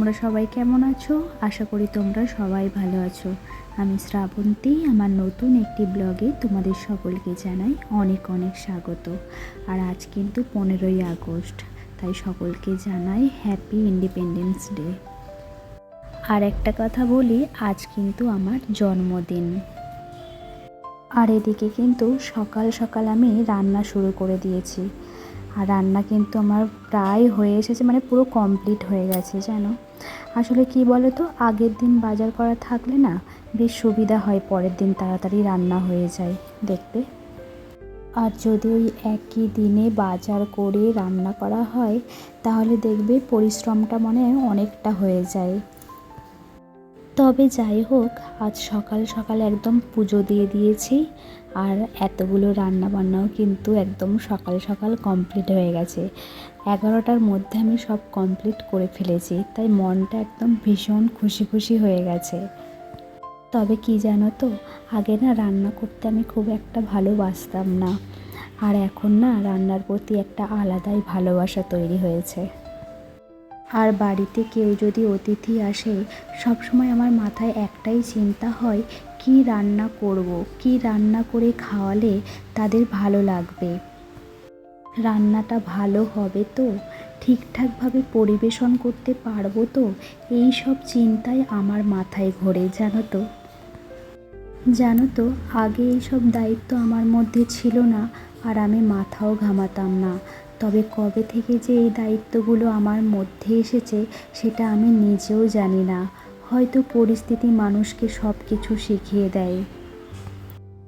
তোমরা সবাই কেমন আছো? আশা করি তোমরা সবাই ভালো আছো। আমি শ্রাবন্তী, আমার নতুন একটি ব্লগে তোমাদের সকলকে জানাই অনেক অনেক স্বাগত। আর আজ কিন্তু 15ই আগস্ট, তাই সকলকে জানাই হ্যাপি ইন্ডিপেন্ডেন্স ডে। আর একটা কথা বলি, আজ কিন্তু আমার জন্মদিন। আর এদিকে কিন্তু সকাল সকাল আমি রান্না শুরু করে দিয়েছি। আর রান্না কিন্তু আমার প্রায় হয়ে এসেছে, মানে পুরো কমপ্লিট হয়ে গেছে জানো। আসলে কি বলো তো, আগের দিন বাজার করা থাকলে না বেশ সুবিধা হয়, পরের দিন তাড়াতাড়ি রান্না হয়ে যায় দেখবে। আর যদি ওই একই দিনে বাজার করে রান্না করা হয় তাহলে দেখবে পরিশ্রমটা মনে হয় অনেকটা হয়ে যায়। তবে যাই হোক, আজ সকাল সকাল একদম পুজো দিয়ে দিয়েছি। আর এতগুলো রান্নাবান্নাও কিন্তু একদম সকাল সকাল কমপ্লিট হয়ে গেছে। 11টার মধ্যে আমি সব কমপ্লিট করে ফেলেছি, তাই মনটা একদম ভীষণ খুশি খুশি হয়ে গেছে। তবে কি জানো তো, আগে না রান্না করতে আমি খুব একটা ভালোবাসতাম না, আর এখন না রান্নার প্রতি একটা আলাদাই ভালোবাসা তৈরি হয়েছে। আর বাড়িতে কেউ যদি অতিথি আসে, সবসময় আমার মাথায় একটাই চিন্তা হয়, কি রান্না করব, কি রান্না করে খাওয়ালে তাদের ভালো লাগবে, রান্নাটা ভালো হবে তো, ঠিকঠাকভাবে পরিবেশন করতে পারবো তো। এই সব চিন্তাই আমার মাথায় ঘোরে জানো তো আগে এইসব দায়িত্ব আমার মধ্যে ছিল না, আর আমি মাথাও ঘামাতাম না। তবে কবে থেকে যে এই দায়িত্বগুলো আমার মধ্যে এসেছে সেটা আমি নিজেও জানি না। হয়তো পরিস্থিতি মানুষকে সব কিছু শিখিয়ে দেয়।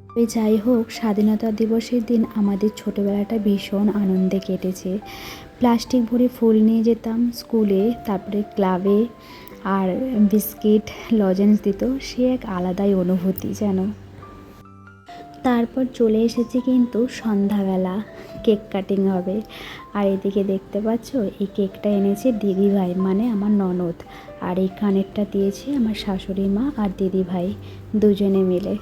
তবে যাই হোক, স্বাধীনতা দিবসের দিন আমাদের ছোটোবেলাটা ভীষণ আনন্দে কেটেছে। প্লাস্টিক ভরে ফুল নিয়ে যেতাম স্কুলে, তারপরে ক্লাবে, আর বিস্কিট লজেন্স দিত, সে এক আলাদাই অনুভূতি জানো। তারপর চলে এসেছে কিন্তু সন্ধ্যাবেলা, কেক কাটিং হবে। আর এদিকে দেখতে পাচ্ছ, এই কেকটা এনেছে দিদিভাই, মানে আমার ননদ। আর এই কানেরটা দিয়েছে আমার শাশুড়ি মা আর দিদিভাই দুজনে মিলে।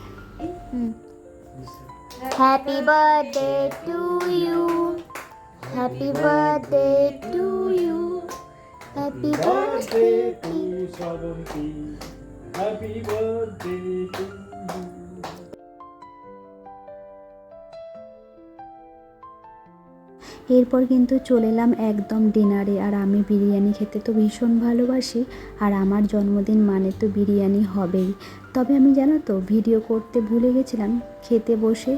Happy birthday to you, happy birthday to you, happy birthday to Shrabanti, happy birthday to you. এরপর কিন্তু চলে এলাম একদম ডিনারে। আর আমি বিরিয়ানি খেতে তো ভীষণ ভালোবাসি, আর আমার জন্মদিন মানে তো বিরিয়ানি হবেই। তবে আমি জানো তো ভিডিও করতে ভুলে গেছিলাম খেতে বসে।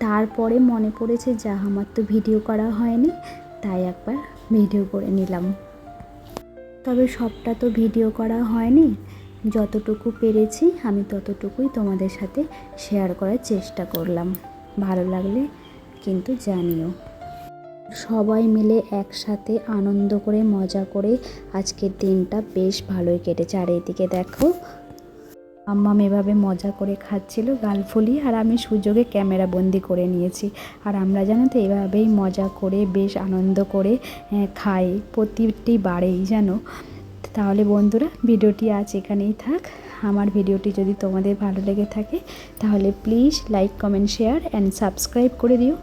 তারপরে মনে পড়েছে যা আমার তো ভিডিও করা হয়নি, তাই একবার ভিডিও করে নিলাম। তবে সবটা তো ভিডিও করা হয়নি, যতটুকু পেরেছি আমি ততটুকুই তোমাদের সাথে শেয়ার করার চেষ্টা করলাম। ভালো লাগলে কিন্তু জানিও। সবাই মিলে একসাথে আনন্দ করে মজা করে আজকের দিনটা বেশ ভালোই কেটেছে। আর এইদিকে দেখো, আম্মাম এভাবে মজা করে খাচ্ছিল গাল ফুলিয়ে, আর আমি সুযোগে ক্যামেরা বন্দি করে নিয়েছি। আর আমরা জানো তো এভাবেই মজা করে বেশ আনন্দ করে খাই প্রতিটি বারেই জানো। তাহলে বন্ধুরা, ভিডিওটি আজ এখানেই থাক। আমার ভিডিওটি যদি তোমাদের ভালো লেগে থাকে তাহলে please like, comment, share and subscribe করে দিও।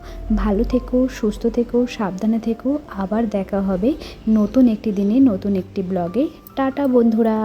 ভালো থেকো, সুস্থ থেকো, সাবধানে থেকো। আবার দেখা হবে নতুন একটি দিনে নতুন একটি ব্লগে। টাটা বন্ধুরা।